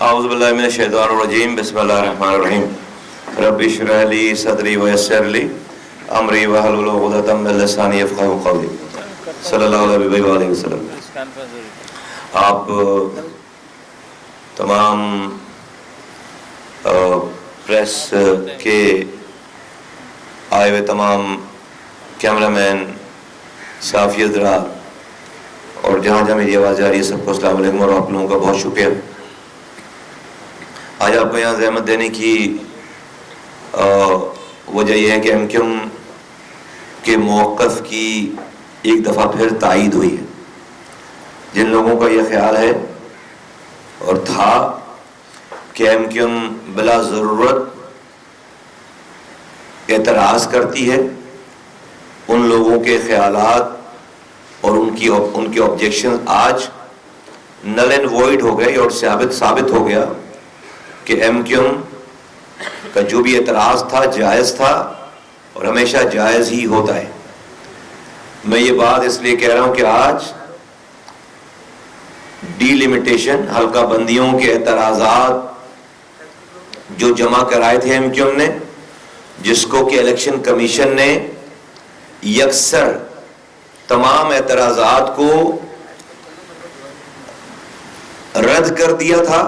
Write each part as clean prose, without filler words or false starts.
اعوذ باللہ من الشیطان الرجیم بسم اللہ الرحمن الرحیم رب اشرح لی صدری ویسر لی امری واحلل عقدۃ من لسانی یفقہوا قولی صلی اللہ علیہ وآلہ وسلم۔ آپ تمام پریس کے آئے ہوئے تمام کیمرہ مین، صحافی حضرات اور جہاں جہاں میری آواز آ رہی ہے سب کو السلام علیکم، اور آپ لوگوں کا بہت شکریہ۔ آج آپ کو یہاں زحمت دینے کی وجہ یہ ہے کہ ایم کیو ایم کے موقف کی ایک دفعہ پھر تائید ہوئی ہے۔ جن لوگوں کا یہ خیال ہے اور تھا کہ ایم کیو ایم بلا ضرورت اعتراض کرتی ہے، ان لوگوں کے خیالات اور ان کے آبجیکشن آج نل اینڈ وائڈ ہو گئے اور ثابت ہو گیا کہ ایم کیو ایم کا جو بھی اعتراض تھا جائز تھا اور ہمیشہ جائز ہی ہوتا ہے۔ میں یہ بات اس لیے کہہ رہا ہوں کہ آج ڈی لمیٹیشن، حلقہ بندیوں کے اعتراضات جو جمع کرائے تھے ایم کیو ایم نے، جس کو کہ الیکشن کمیشن نے یکسر تمام اعتراضات کو رد کر دیا تھا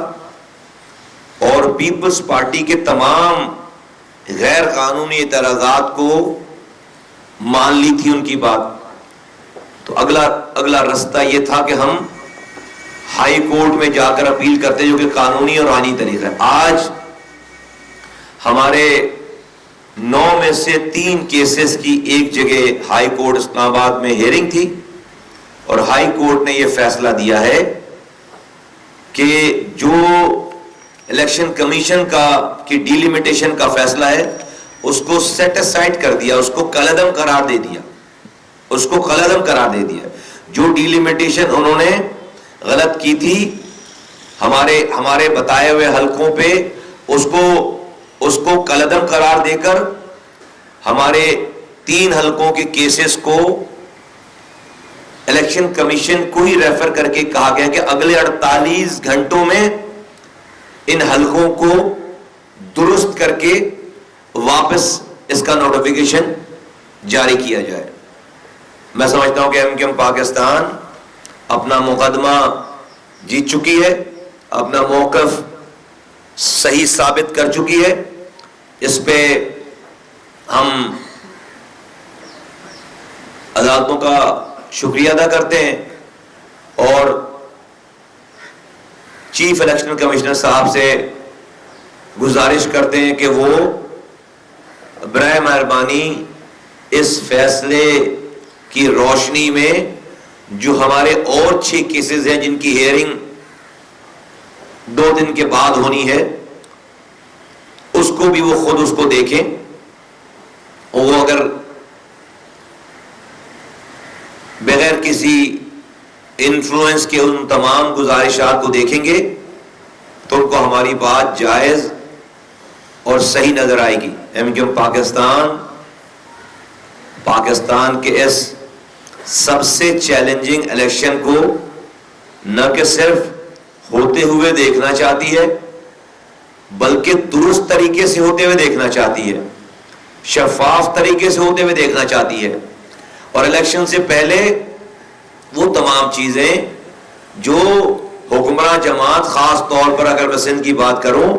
اور پیپلز پارٹی کے تمام غیر قانونی اعتراضات کو مان لی تھی ان کی بات، تو اگلا رستہ یہ تھا کہ ہم ہائی کورٹ میں جا کر اپیل کرتے جو کہ قانونی اور آئینی طریقہ ہے۔ آج ہمارے 9 میں سے 3 کیسز کی ایک جگہ ہائی کورٹ اسلام آباد میں ہیئرنگ تھی اور ہائی کورٹ نے یہ فیصلہ دیا ہے کہ جو الیکشن کمیشن کی ڈی لمیٹیشن کا فیصلہ ہے اس کو سیٹ اسائڈ کر دیا، اس کو کالعدم قرار دے دیا۔ جو ڈی لمیٹیشن انہوں نے غلط کی تھی ہمارے بتائے ہوئے حلقوں پہ، اس کو کالعدم قرار دے کر ہمارے 3 حلقوں کے کیسز کو الیکشن کمیشن کو ہی ریفر کر کے کہا گیا کہ اگلے 48 گھنٹوں میں ان حلقوں کو درست کر کے واپس اس کا نوٹیفیکیشن جاری کیا جائے۔ میں سمجھتا ہوں کہ ایم کیو ایم پاکستان اپنا مقدمہ جیت چکی ہے، اپنا موقف صحیح ثابت کر چکی ہے۔ اس پہ ہم عدالتوں کا شکریہ ادا کرتے ہیں اور چیف الیکشن کمشنر صاحب سے گزارش کرتے ہیں کہ وہ برائے مہربانی اس فیصلے کی روشنی میں جو ہمارے اور 6 کیسز ہیں جن کی ہیئرنگ 2 دن کے بعد ہونی ہے، اس کو بھی وہ خود اس کو دیکھیں، اور وہ اگر بغیر کسی انفلوئنس کے ان تمام گزارشات کو دیکھیں گے تو ان کو ہماری بات جائز اور صحیح نظر آئے گی۔ ایم کیو ایم پاکستان کے اس سب سے چیلنجنگ الیکشن کو نہ کہ صرف ہوتے ہوئے دیکھنا چاہتی ہے بلکہ درست طریقے سے ہوتے ہوئے دیکھنا چاہتی ہے، شفاف طریقے سے ہوتے ہوئے دیکھنا چاہتی ہے، اور الیکشن سے پہلے وہ تمام چیزیں جو حکمراں جماعت، خاص طور پر اگر میں سندھ کی بات کروں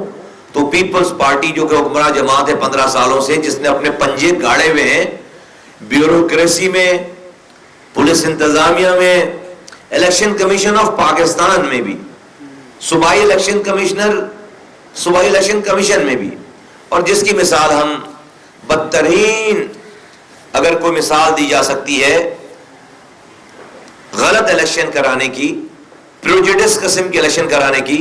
تو پیپلز پارٹی جو کہ حکمراں جماعت ہے 15 سالوں سے، جس نے اپنے پنجے گاڑے ہوئے ہیں بیوروکریسی میں، پولیس انتظامیہ میں، الیکشن کمیشن آف پاکستان میں بھی، صوبائی الیکشن کمیشن میں بھی، اور جس کی مثال ہم بدترین اگر کوئی مثال دی جا سکتی ہے غلط الیکشن کرانے کی، پروجیڈس قسم کے الیکشن کرانے کی،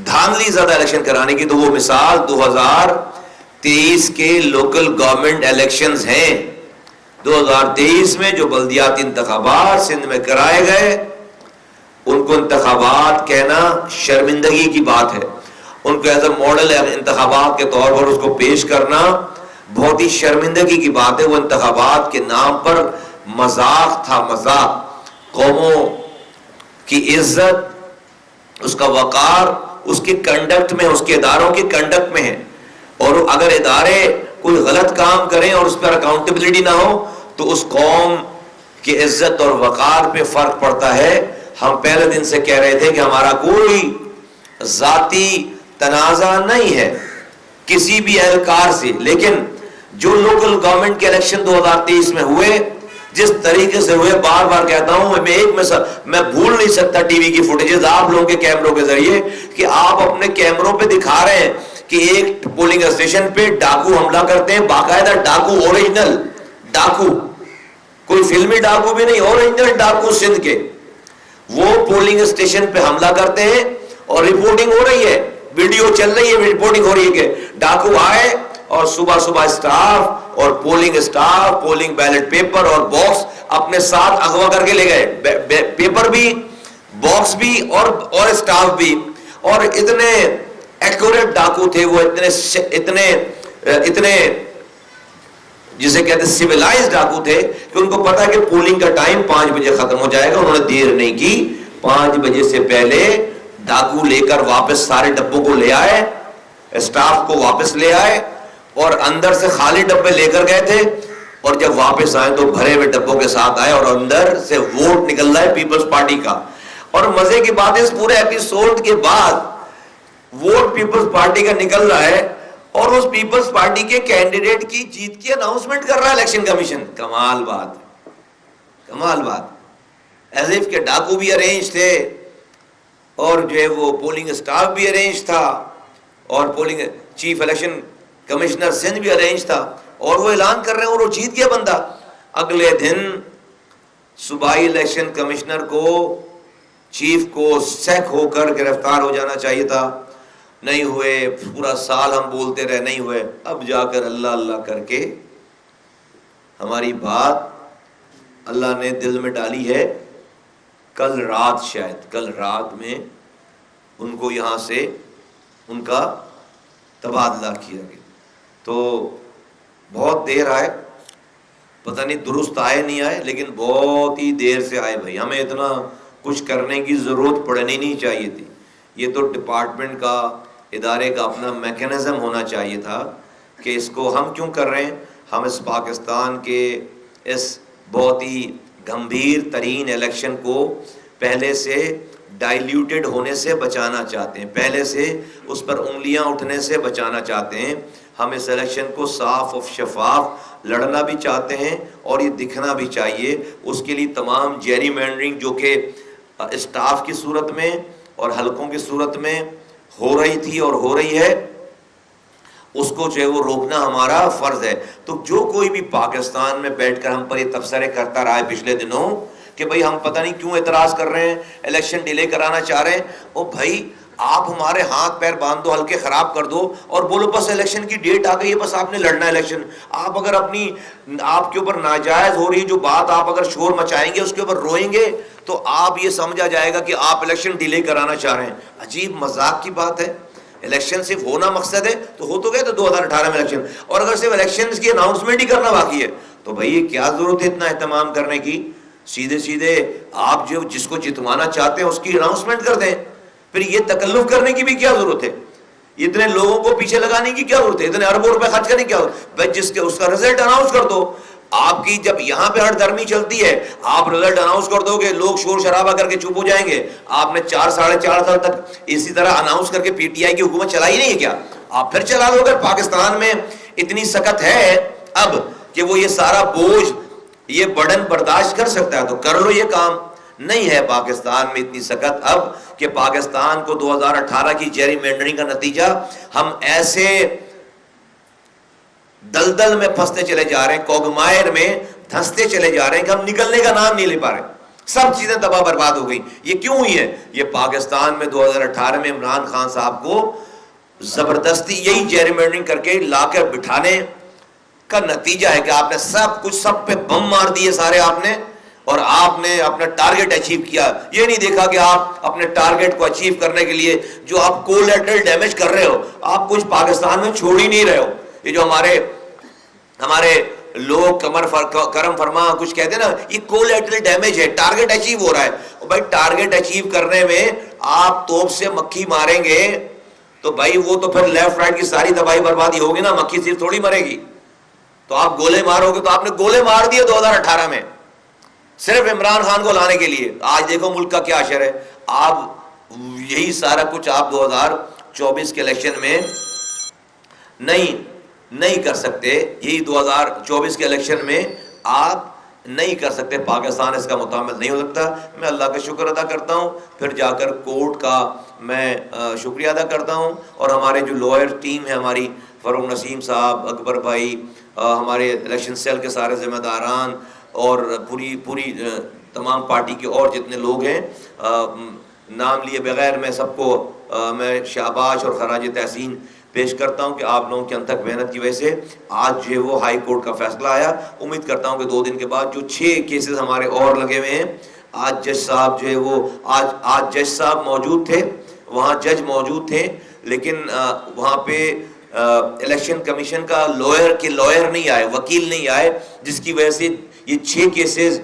دھاندلی زیادہ الیکشن کرانے کی، تو وہ مثال 2023 کے لوکل گورنمنٹ الیکشنز ہیں۔ 2023 میں جو بلدیاتی انتخابات سندھ میں کرائے گئے، ان کو انتخابات کہنا شرمندگی کی بات ہے، ان کو ایز اے ماڈل انتخابات کے طور پر اس کو پیش کرنا بہت ہی شرمندگی کی بات ہے۔ وہ انتخابات کے نام پر مذاق تھا، مذاق۔ قوموں کی عزت، اس کا وقار اس کے کنڈکٹ میں، اس کے اداروں کے کنڈکٹ میں ہے. اور اگر ادارے کوئی غلط کام کریں اور اس پر اکاؤنٹیبلٹی نہ ہو تو اس قوم کی عزت اور وقار پہ فرق پڑتا ہے. ہم پہلے دن سے کہہ رہے تھے کہ ہمارا کوئی ذاتی تنازع نہیں ہے کسی بھی اہلکار سے، لیکن جو لوکل گورنمنٹ کے الیکشن 2023 میں ہوئے جس طریقے سے ہوئے، بار بار کہتا ہوں میں بھول نہیں سکتا ٹی وی کی فوٹیجز آپ لوگوں کے کیمروں کے ذریعے کہ آپ اپنے کیمروں پہ دکھا رہے ہیں کہ ایک پولنگ اسٹیشن پہ ڈاکو حملہ کرتے ہیں، باقاعدہ ڈاکو، اوریجنل ڈاکو، کوئی فلمی ڈاکو بھی نہیں، اوریجنل ڈاکو سندھ کے، وہ پولنگ اسٹیشن پہ حملہ کرتے ہیں اور رپورٹنگ ہو رہی ہے، ویڈیو چل رہی ہے، رپورٹنگ ہو رہی ہے کہ ڈاکو آئے اور صبح اسٹاف اور پولنگ بیلٹ پیپر اور باکس اپنے ساتھ اغوا کر کے لے گئے، پیپر بھی، باکس بھی اور اسٹاف بھی. اور اتنے ایکوریٹ ڈاکو تھے وہ، اتنے جسے کہتے ہیں سیولائز ڈاکو تھے کہ ان کو پتا ہے کہ پولنگ کا ٹائم 5 بجے ختم ہو جائے گا. انہوں نے دیر نہیں کی، 5 بجے سے پہلے ڈاکو لے کر واپس سارے ڈبوں کو لے آئے، اسٹاف کو واپس لے آئے اور اندر سے خالی ڈبے لے کر گئے تھے. اور جب واپس آئے تو بھرے ہوئے ڈبوں کے ساتھ آئے اور اندر سے ووٹ نکل رہا ہے پیپلز پارٹی کا. اور مزے کی بات ہے اس پورے ایپیسوڈ کے بعد ووٹ پیپلز پارٹی کا نکل رہا ہے اور اس پیپلز پارٹی کے کینڈیڈیٹ کی جیت کی اناؤنسمنٹ کر رہا ہے الیکشن کمیشن. کمال بات، کمال بات. ایز اف کہ ڈاکو بھی ارینج تھے اور جو ہے وہ پولنگ اسٹاف بھی ارینج تھا اور polling chief election commissioner Sindh بھی ارینج تھا اور وہ اعلان کر رہے ہیں اور وہ جیت گیا بندہ. اگلے دن صوبائی الیکشن کمشنر کو، چیف کو سیک ہو کر گرفتار ہو جانا چاہیے تھا، نہیں ہوئے. پورا سال ہم بولتے رہے، نہیں ہوئے. اب جا کر اللہ اللہ کر کے ہماری بات اللہ نے دل میں ڈالی ہے. کل رات، شاید کل رات میں ان کو یہاں سے ان کا تبادلہ کیا گیا. تو بہت دیر آئے، پتہ نہیں درست آئے نہیں آئے، لیکن بہت ہی دیر سے آئے. بھائی ہمیں اتنا کچھ کرنے کی ضرورت پڑنی نہیں چاہیے تھی. یہ تو ڈپارٹمنٹ کا، ادارے کا اپنا میکینزم ہونا چاہیے تھا کہ اس کو ہم کیوں کر رہے ہیں. ہم اس پاکستان کے اس بہت ہی گمبھیر ترین الیکشن کو پہلے سے ڈائلیوٹڈ ہونے سے بچانا چاہتے ہیں، پہلے سے اس پر انگلیاں اٹھنے سے بچانا چاہتے ہیں. ہم اس الیکشن کو صاف اور شفاف لڑنا بھی چاہتے ہیں اور یہ دکھنا بھی چاہیے. اس کے لیے تمام جیری مینڈرنگ جو کہ اسٹاف کی صورت میں اور حلقوں کی صورت میں ہو رہی تھی اور ہو رہی ہے، اس کو جو ہے وہ روکنا ہمارا فرض ہے. تو جو کوئی بھی پاکستان میں بیٹھ کر ہم پر یہ تبصرے کرتا رہا ہے پچھلے دنوں کہ بھئی ہم پتہ نہیں کیوں اعتراض کر رہے ہیں، الیکشن ڈیلے کرانا چاہ رہے ہیں، او بھائی آپ ہمارے ہاتھ پیر باندھ دو، حلقے خراب کر دو اور بولو بس الیکشن کی ڈیٹ آ گئی ہے، بس آپ نے لڑنا ہے الیکشن. آپ اگر آپ کے اوپر ناجائز ہو رہی جو بات آپ اگر شور مچائیں گے، اس کے اوپر روئیں گے تو آپ یہ سمجھا جائے گا کہ آپ الیکشن ڈیلے کرانا چاہ رہے ہیں. عجیب مذاق کی بات ہے. الیکشن صرف ہونا مقصد ہے تو ہو تو گئے تو 2018 میں الیکشن، اور اگر صرف الیکشن کی اناؤنسمنٹ ہی کرنا باقی ہے تو بھائی یہ کیا ضرورت ہے اتنا اہتمام کرنے کی. سیدھے آپ جو جس کو جتوانا چاہتے ہیں اس کی اناؤنسمنٹ کر دیں. پھر یہ تکلف کرنے کی بھی کیا ضرورت ہے، اتنے لوگوں کو پیچھے لگانے کی کیا ضرورت ہے، اتنے اربوں روپے خرچ کرنے کی کیا ضرورت ہے. بھائی جس کے اس کا رزلٹ اناؤنس کر دو. آپ کی جب یہاں پہ ہر درمی چلتی ہے، آپ رزلٹ اناؤنس کر دو گے، لوگ شور شرابہ کر کے چپ ہو جائیں گے. آپ نے 4-4.5 سال تک اسی طرح اناؤنس کر کے پی ٹی آئی کی حکومت چلائی نہیں ہے کیا؟ آپ پھر چلا دو. اگر پاکستان میں اتنی سخت ہے اب کہ وہ یہ سارا بوجھ، یہ برڈن برداشت کر سکتا ہے تو کر لو یہ کام. نہیں ہے پاکستان میں اتنی سخت اب کہ پاکستان کو 2018 کی جیری مینڈرنگ کا نتیجہ ہم ایسے دلدل میں پھنستے چلے جا رہے ہیں، کوگمائر میں دھنستے چلے جا رہے ہیں کہ ہم نکلنے کا نام نہیں لے پا رہے. سب چیزیں تباہ برباد ہو گئی. یہ کیوں ہوئی ہے؟ یہ پاکستان میں 2018 میں عمران خان صاحب کو زبردستی یہی جیری مینڈرنگ کر کے لا کر بٹھانے کا نتیجہ ہے کہ آپ نے سب پہ بم مار دیے سارے آپ نے، اور آپ نے اپنا ٹارگٹ اچیو کیا. یہ نہیں دیکھا کہ آپ اپنے ٹارگٹ کو اچیو کرنے کے لیے جو آپ کولیٹرل ڈیمیج کر رہے ہو، آپ کچھ پاکستان میں چھوڑ ہی نہیں رہے ہو. یہ جو ہمارے لوگ کرم فرما کچھ کہتے ہیں نا، یہ کولیٹرل ڈیمیج ہے، ٹارگٹ اچیو ہو رہا ہے. بھائی ٹارگٹ اچیو کرنے میں آپ توپ سے مکھی ماریں گے تو بھائی وہ تو پھر لیفٹ رائٹ کی ساری تباہی بربادی ہوگی نا، مکھی صرف تھوڑی مرے گی. تو آپ گولے مارو گے، تو آپ نے گولے مار دیے 2018 میں صرف عمران خان کو لانے کے لیے. آج دیکھو ملک کا کیا اشر ہے. آپ یہی سارا کچھ آپ 2024 کے الیکشن میں نہیں کر سکتے. یہی 2024 کے الیکشن میں آپ نہیں کر سکتے. پاکستان اس کا متحمل نہیں ہو سکتا. میں اللہ کا شکر ادا کرتا ہوں، پھر جا کر کورٹ کا میں شکریہ ادا کرتا ہوں. اور ہمارے جو لوئر ٹیم ہے، ہماری فروغ نسیم صاحب، اکبر بھائی، ہمارے الیکشن سیل کے سارے ذمہ داران اور پوری تمام پارٹی کے اور جتنے لوگ ہیں، نام لیے بغیر میں سب کو میں شاباش اور خراج تحسین پیش کرتا ہوں کہ آپ لوگوں کی انتھک محنت کی وجہ سے آج جو ہے وہ ہائی کورٹ کا فیصلہ آیا. امید کرتا ہوں کہ 2 دن کے بعد جو 6 کیسز ہمارے اور لگے ہوئے ہیں، آج جج صاحب جو ہے وہ آج جج صاحب موجود تھے، وہاں جج موجود تھے، لیکن وہاں پہ الیکشن کمیشن کا لوئر نہیں آئے، وکیل نہیں آئے، جس کی وجہ سے یہ 6 کیسز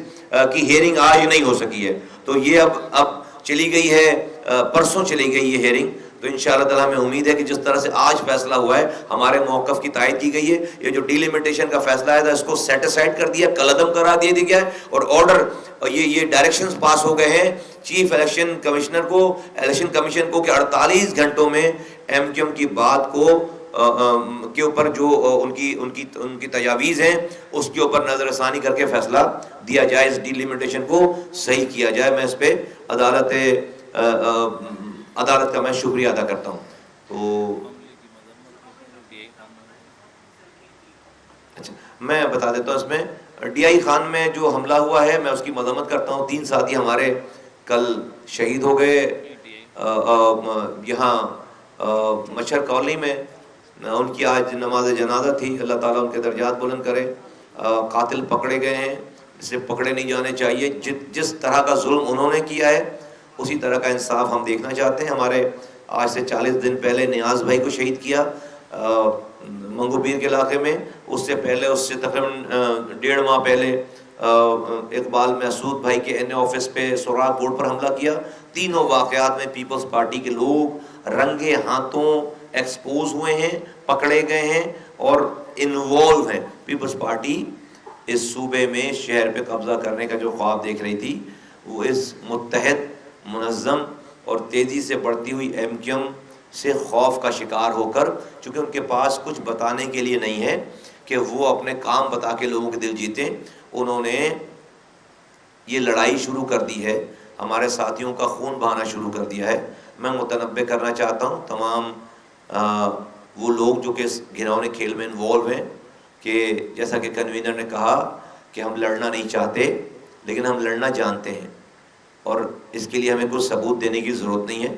کی ہیئرنگ آج نہیں ہو سکی ہے. تو یہ اب چلی گئی ہے، پرسوں چلی گئی یہ ہیئرنگ. تو انشاءاللہ تعالیٰ ہمیں امید ہے کہ جس طرح سے آج فیصلہ ہوا ہے، ہمارے موقف کی تائید کی گئی ہے. یہ جو ڈیلیمیٹیشن کا فیصلہ ہے اس کو سیٹ اسائڈ کر دیا، کالعدم کرا دیا گیا ہے، اور آرڈر یہ ڈائریکشنز پاس ہو گئے ہیں چیف الیکشن کمشنر کو، الیکشن کمیشن کو، کہ 48 گھنٹوں میں ایم کیو ایم کی بات کے اوپر جو ان کی تجاویز ہیں اس کے اوپر نظر ثانی کر کے فیصلہ دیا جائے، اس ڈیلیمیٹیشن کو صحیح کیا جائے. میں اس پہ عدالت کا میں شکریہ ادا کرتا ہوں. تو اچھا میں بتا دیتا ہوں، اس میں ڈی آئی خان میں جو حملہ ہوا ہے میں اس کی مذمت کرتا ہوں. 3 ساتھی ہمارے کل شہید ہو گئے یہاں مچھر کالونی میں. ان کی آج نماز جنازہ تھی. اللہ تعالیٰ ان کے درجات بلند کرے. قاتل پکڑے گئے ہیں، اسے پکڑے نہیں جانے چاہیے. جس طرح کا ظلم انہوں نے کیا ہے اسی طرح کا انصاف ہم دیکھنا چاہتے ہیں. ہمارے آج سے 40 دن پہلے نیاز بھائی کو شہید کیا منگو پیر کے علاقے میں. اس سے پہلے، اس سے تقریباً 1.5 ماہ پہلے اقبال محسود بھائی کے این اے آفس پہ سوراخ بورڈ پر حملہ کیا. تینوں واقعات میں پیپلز پارٹی کے لوگ رنگے ہاتھوں ایکسپوز ہوئے ہیں، پکڑے گئے ہیں اور انوالو ہیں. پیپلز پارٹی اس صوبے میں شہر پہ قبضہ کرنے کا جو خواب دیکھ رہی تھی، وہ اس متحد، منظم اور تیزی سے بڑھتی ہوئی ایم کیو ایم سے خوف کا شکار ہو کر، چونکہ ان کے پاس کچھ بتانے کے لیے نہیں ہے کہ وہ اپنے کام بتا کے لوگوں کے دل جیتے، انہوں نے یہ لڑائی شروع کر دی ہے، ہمارے ساتھیوں کا خون بہانا شروع کر دیا ہے. میں متنبہ کرنا چاہتا ہوں تمام وہ لوگ جو کہ اس گھنونے کھیل میں انوالو ہیں، کہ جیسا کہ کنوینر نے کہا کہ ہم لڑنا نہیں چاہتے لیکن ہم لڑنا جانتے ہیں، اور اس کے لیے ہمیں کوئی ثبوت دینے کی ضرورت نہیں ہے.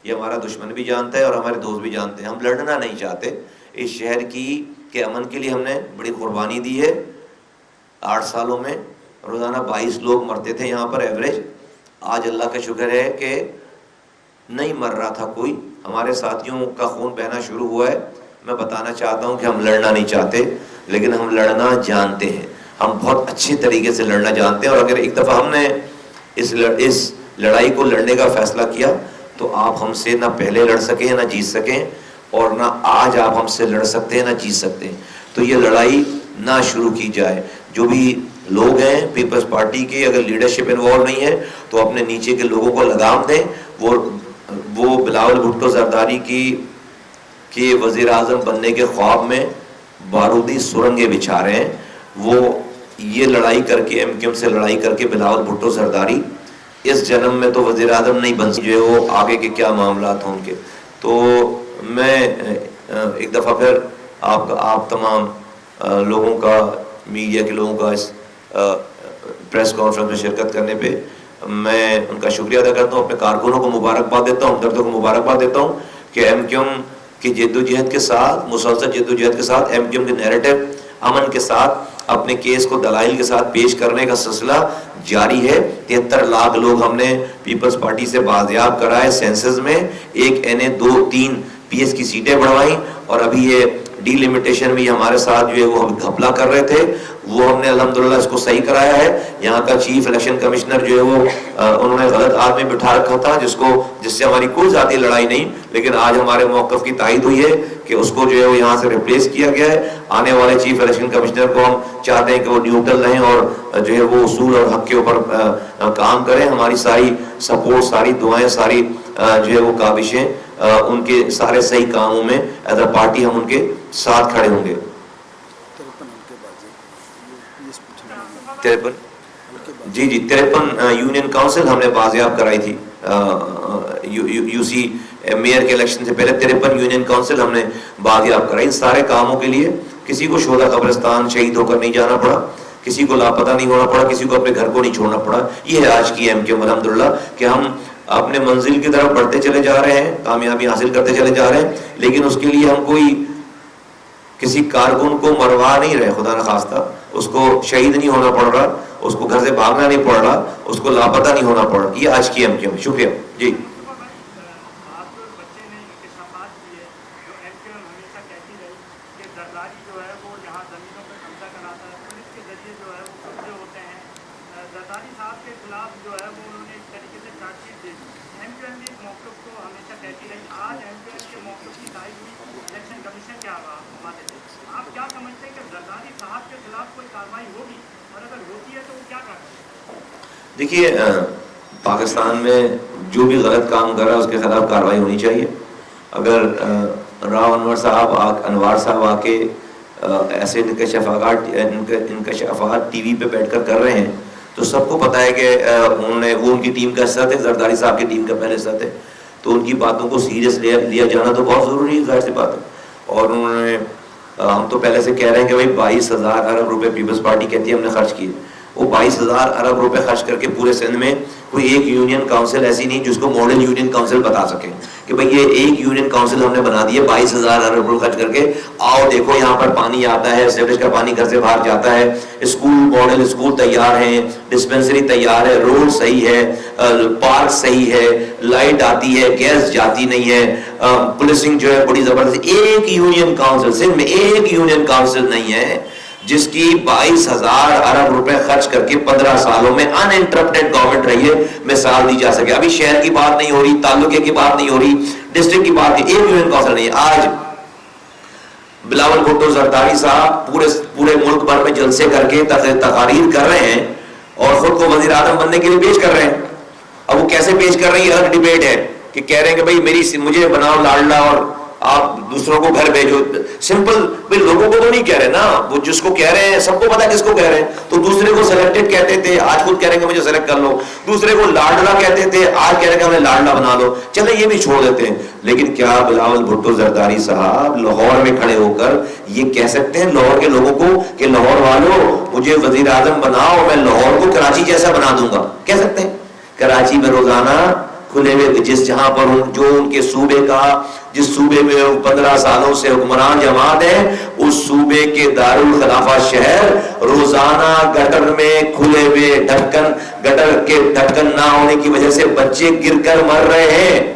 یہ ہمارا دشمن بھی جانتا ہے اور ہمارے دوست بھی جانتے ہیں. ہم لڑنا نہیں چاہتے. اس شہر کے امن کے لیے ہم نے بڑی قربانی دی ہے. 8 سالوں میں روزانہ 22 لوگ مرتے تھے یہاں پر ایوریج. آج اللہ کا شکر ہے کہ نہیں مر رہا تھا کوئی. ہمارے ساتھیوں کا خون بہنا شروع ہوا ہے. میں بتانا چاہتا ہوں کہ ہم لڑنا نہیں چاہتے لیکن ہم لڑنا جانتے ہیں. ہم بہت اچھے طریقے سے لڑنا جانتے ہیں، اور اگر ایک دفعہ ہم نے اس لڑائی کو لڑنے کا فیصلہ کیا تو آپ ہم سے نہ پہلے لڑ سکیں نہ جیت سکیں، اور نہ آج آپ ہم سے لڑ سکتے ہیں نہ جیت سکتے ہیں. تو یہ لڑائی نہ شروع کی جائے. جو بھی لوگ ہیں پیپلز پارٹی کے، اگر لیڈرشپ انوالو نہیں ہے تو اپنے نیچے کے لوگوں کو لگام دیں. وہ بلاول بھٹو زرداری کی وزیر اعظم بننے کے خواب میں بارودی سرنگیں بچھا رہے ہیں. وہ یہ لڑائی کر کے، ایم کیو ایم سے لڑائی کر کے بلاول بھٹو زرداری اس جنم میں تو وزیر اعظم نہیں بن سکے. جو ہے وہ آگے کے کیا معاملات ہوں ان کے. تو میں ایک دفعہ پھر آپ تمام لوگوں کا، میڈیا کے لوگوں کا اس پریس کانفرنس میں شرکت کرنے پہ میں ان کا شکریہ ادا کرتا ہوں. اپنے کارکنوں کو مبارکباد دیتا ہوں، ہمدردوں کو مبارکباد دیتا ہوں کہ ایم کیو ایم کی جدوجہد کے ساتھ، مسلسل جدوجہد کے ساتھ، ایم کیو ایم کے نیریٹو امن کے ساتھ اپنے کیس کو دلائل کے ساتھ پیش کرنے کا سلسلہ جاری ہے. 73 لاکھ لوگ ہم نے پیپلز پارٹی سے بازیاب کرائے سینسز میں. 1 NA 2-3 PS کی سیٹیں بڑھوائیں، اور ابھی یہ ڈی لمیٹیشن میں ہمارے ساتھ جو ہے وہ گھپلا کر رہے تھے، وہ ہم نے الحمدللہ اس کو صحیح کرایا ہے. یہاں کا چیف الیکشن کمشنر جو ہے وہ انہوں نے غلط آدمی بٹھا رکھا تھا جس سے ہماری کوئی ذاتی لڑائی نہیں، لیکن آج ہمارے موقف کی تائید ہوئی ہے کہ اس کو جو ہے وہ یہاں سے ریپلیس کیا گیا ہے. آنے والے چیف الیکشن کمشنر کو ہم چاہتے ہیں کہ وہ نیوٹرل رہیں اور جو ہے وہ اصول اور حق کے اوپر کام کریں. ہماری ساری سپورٹ، ساری دعائیں، ساری جو ہے وہ کاوشیں ان کے سارے صحیح کاموں میں ایز اے پارٹی ہم ان کے ساتھ کھڑے ہوں گے. 53 جی 53 یونین کاؤنسل ہم نے بازیاب کرائی تھی یو سی میئر کے الیکشن سے پہلے. 53 یونین کاؤنسل ہم نے بازیاب کرائی. سارے کاموں کے لیے کسی کو شہداء قبرستان شہید ہو کر نہیں جانا پڑا، کسی کو لاپتہ نہیں ہونا پڑا، کسی کو اپنے گھر کو نہیں چھوڑنا پڑا. یہ ہے آج کی ایم کیو الحمدللہ کہ ہم اپنے منزل کی طرف بڑھتے چلے جا رہے ہیں، کامیابی حاصل کرتے چلے جا رہے ہیں، لیکن اس کے لیے ہم کوئی کسی کارکن کو مروا نہیں رہے. خدا نخواستہ اس کو شہید نہیں ہونا پڑ رہا، اس کو گھر سے بھاگنا نہیں پڑ رہا، اس کو لاپتہ نہیں ہونا پڑ رہا. یہ آج کی ایم کیو ہے. شکریہ جی. دیکھیے پاکستان میں جو بھی غلط کام کر رہا ہے اس کے خلاف کارروائی ہونی چاہیے. اگر راو انوار صاحب آ کے ایسے انکشافات ٹی وی پہ بیٹھ کر کر رہے ہیں تو سب کو پتا ہے کہ وہ ان کی ٹیم کا حصہ تھے، زرداری صاحب کی ٹیم کا پہلے حصہ تھے، تو ان کی باتوں کو سیریس لیا جانا تو بہت ضروری ہے، ظاہر سی بات ہے. اور انہوں نے ہم تو پہلے سے کہہ رہے ہیں کہ بھائی 22,000 ارب روپے پیپلز پارٹی کہتی ہے ہم نے خرچ کیے. وہ 22,000 ارب روپے خرچ کر کے پورے سندھ میں کوئی ایک یونین کاؤنسل ایسی نہیں جس کو ماڈل یونین کاؤنسل بتا سکے کہ بھئی یہ ایک یونین کاؤنسل ہم نے بنا دی ہے 22,000 ارب روپے خرچ کر کے. آؤ دیکھو یہاں پر پانی آتا ہے، سیوریج کا پانی گھر سے باہر جاتا ہے، اسکول ماڈل اسکول تیار ہیں، ڈسپنسری تیار ہے، روڈ صحیح ہے، پارک صحیح ہے، لائٹ آتی ہے، گیس جاتی نہیں ہے، پولیسنگ جو ہے بڑی زبردست. ایک یونین کاؤنسل سندھ میں ایک یونین کاؤنسل نہیں ہے جس کی 22,000 ارب روپے خرچ کر کے 15 سالوں میں ان انٹرپٹیڈ گورنمنٹ رہی ہے مثال دی جا سکے. ابھی شہر کی بات نہیں ہو رہی، تعلقے کی بات نہیں ہو رہی، ڈسٹرکٹ کی بات نہیں، ایک یونین کاؤنسل نہیں ہے. آج بلاول بھٹو زرداری صاحب پورے ملک بھر میں جلسے کر کے تقاریر کر رہے ہیں اور خود کو وزیر اعظم بننے کے لیے پیش کر رہے ہیں. اب وہ کیسے پیش کر رہے ہیں یہ الگ ڈیبیٹ ہے کہ کہہ رہے ہیں کہ بھائی مجھے بناؤ لاڈلا اور آپ دوسروں کو گھر بھیجو. سمپل بھائی لوگوں کو تو نہیں کہہ رہے نا، وہ جس کو کہہ رہے ہیں سب کو پتا ہے کس کو کہہ رہے ہیں. تو دوسرے کو سلیکٹڈ کہتے تھے، آج خود کہہ رہے ہیں کہ مجھے سلیکٹ کر لو. دوسرے کو لاڈلا کہتے تھے، آج کہہ رہے ہیں کہ ہمیں لاڈلا بنا لو. چلے یہ بھی چھوڑ دیتے ہیں. لیکن کیا بلاول بھٹو زرداری صاحب لاہور میں کھڑے ہو کر یہ کہہ سکتے ہیں لاہور کے لوگوں کو کہ لاہور والوں مجھے وزیر اعظم بناؤ، میں لاہور کو کراچی جیسا بنا دوں گا؟ کہہ سکتے ہیں؟ کراچی میں روزانہ کھلے ہوئے جہاں پر جو ان کے صوبے کا جس صوبے میں 15 سالوں سے حکمران جماعت ہے اس صوبے کے دارالخلافہ شہر روزانہ گٹر میں کھلے ہوئے گٹر کے ڈھکن نہ ہونے کی وجہ سے بچے گر کر مر رہے ہیں.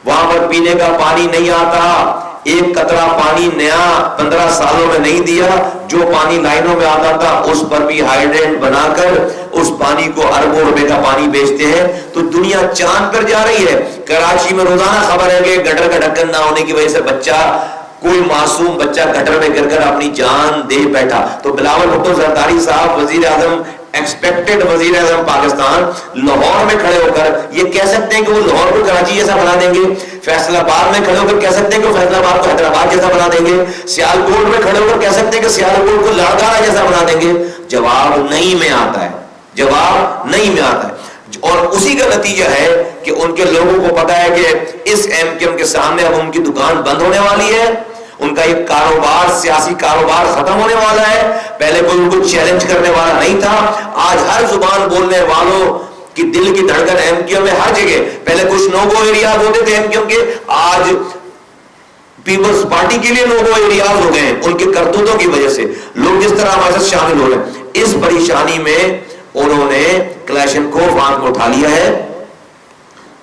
وہاں پر پینے کا پانی نہیں آتا، ایک قطرہ پانی نیا 15 سالوں میں نہیں دیا. جو پانی لائنوں میں آتا تھا اس پر بھی ہائیڈرینٹ بنا کر اس پانی کو اربوں روپے کا پانی بیچتے ہیں. تو دنیا چاند پر جا رہی ہے. کراچی میں روزانہ خبر ہے کہ گٹر کا ڈھکن نہ ہونے کی وجہ سے بچہ، کوئی معصوم بچہ گٹر میں گر کر اپنی جان دے بیٹھا. تو بلاول بھٹو زرداری صاحب وزیر اعظم ایکسپیکٹڈ وزیر اعظم پاکستان لاہور میں کھڑے ہو کر یہ کہہ سکتے ہیں کہ وہ لاہور کو کراچی جیسا بنا دیں گے. فیصل آباد میں کھڑے ہو کر کہہ سکتے ہیں کہ وہ فیصل آباد کو حیدرآباد جیسا بنا دیں گے. سیالکوٹ میں کھڑے ہو کر کہہ سکتے ہیں کہ سیالکوٹ کو لاڑکانہ جیسا بنا دیں گے. جواب نہیں میں آتا ہے، جواب نہیں میں آتا ہے. اور اسی کا نتیجہ ہے کہ ان کے لوگوں کو پتا ہے کہ اس ایم کیو ایم کے سامنے اب ان کی دکان بند ہونے والی ہے، ان کا ایک کاروبار، سیاسی کاروبار ختم ہونے والا ہے. پہلے کوئی ان کو چیلنج کرنے والا نہیں تھا، آج ہر زبان بولنے والوں کی دل کی دھڑکن ایم کیو ایم میں ہر جگہ. پہلے کچھ نوگو ایریاز ہوتے تھے ایم کیو ایم کے، آج پیپلز پارٹی کے لیے نوگو ایریاز ہو گئے ہیں ان کے کرتوتوں کی وجہ سے. لوگ جس طرح ہمارے ساتھ شامل ہو رہے ہیں، اس پریشانی میں انہوں نے کلاشنکوف وہاں کو اٹھا لیا ہے،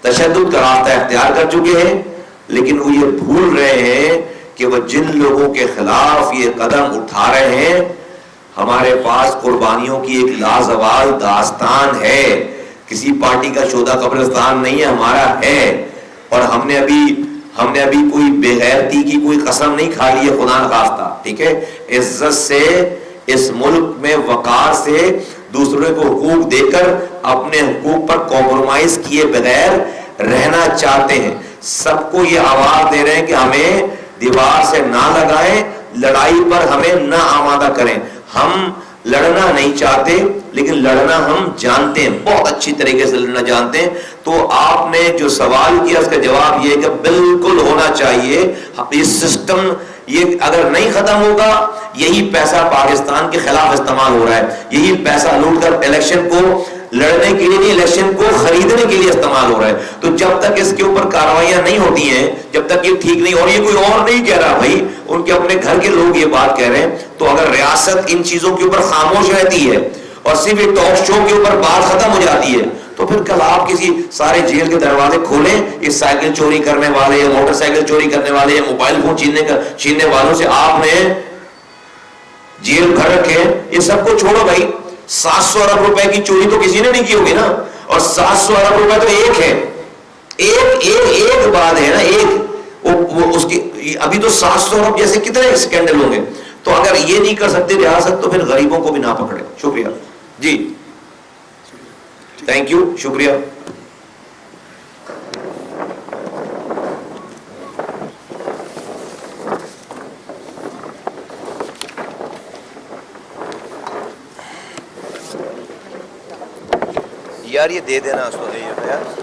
تشدد کا راستہ اختیار کر چکے ہیں. لیکن وہ یہ بھول رہے ہیں کہ وہ جن لوگوں کے خلاف یہ قدم اٹھا رہے ہیں، ہمارے پاس قربانیوں کی ایک لازوال داستان ہے. کسی پارٹی کا شودا قبرستان نہیں ہے، ہمارا ہے. اور ہم نے ابھی کوئی بے غیرتی کی کوئی قسم نہیں کھا لی ہے خدا نخواستہ. ٹھیک ہے، عزت سے اس ملک میں وقار سے دوسرے کو حقوق دے کر اپنے حقوق پر کمپرومائز کیے بغیر رہنا چاہتے ہیں. سب کو یہ آواز دے رہے ہیں کہ ہمیں دیوار سے نہ لگائیں، لڑائی پر ہمیں نہ آمادہ کریں. ہم لڑنا نہیں چاہتے لیکن لڑنا ہم جانتے ہیں، بہت اچھی طریقے سے لڑنا جانتے ہیں. تو آپ نے جو سوال کیا اس کا جواب یہ ہے کہ بالکل ہونا چاہیے. یہ سسٹم یہ اگر نہیں ختم ہوگا، یہی پیسہ پاکستان کے خلاف استعمال ہو رہا ہے. یہی پیسہ لوٹ کر الیکشن کو لڑنے کے لیے نہیں، الیکشن کو خریدنے کے لیے استعمال ہو رہا ہے. تو جب تک اس کے اوپر کارروائیاں نہیں ہوتی ہیں، جب تک یہ ٹھیک نہیں. اور یہ کوئی اور نہیں کہہ رہا بھائی، ان کے اپنے گھر کے لوگ یہ بات کہہ رہے ہیں. تو اگر ریاست ان چیزوں کے اوپر خاموش رہتی ہے اور صرف ایک ٹاک شو کے اوپر بات ختم ہو جاتی ہے، تو پھر کل آپ کسی سارے جیل کے دروازے کھولیں، اس سائیکل چوری کرنے والے یا موٹر سائیکل چوری کرنے والے یا موبائل فون چھیننے والوں سے آپ نے جیل بھر رکھے. یہ سب کو چھوڑو بھائی، 700 ارب روپے کی چوری تو کسی نے نہیں کی ہوگی نا. اور 700 ارب روپے تو ایک ہے، ایک بات ہے نا. ایک اس کی ابھی تو 700 ارب جیسے کتنے سکینڈل ہوں گے. تو اگر یہ نہیں کر سکتے ریاست تو پھر غریبوں کو بھی نہ پکڑے. شکریہ جی، تھینک یو، شکریہ. یار یہ دے دینا اس کو.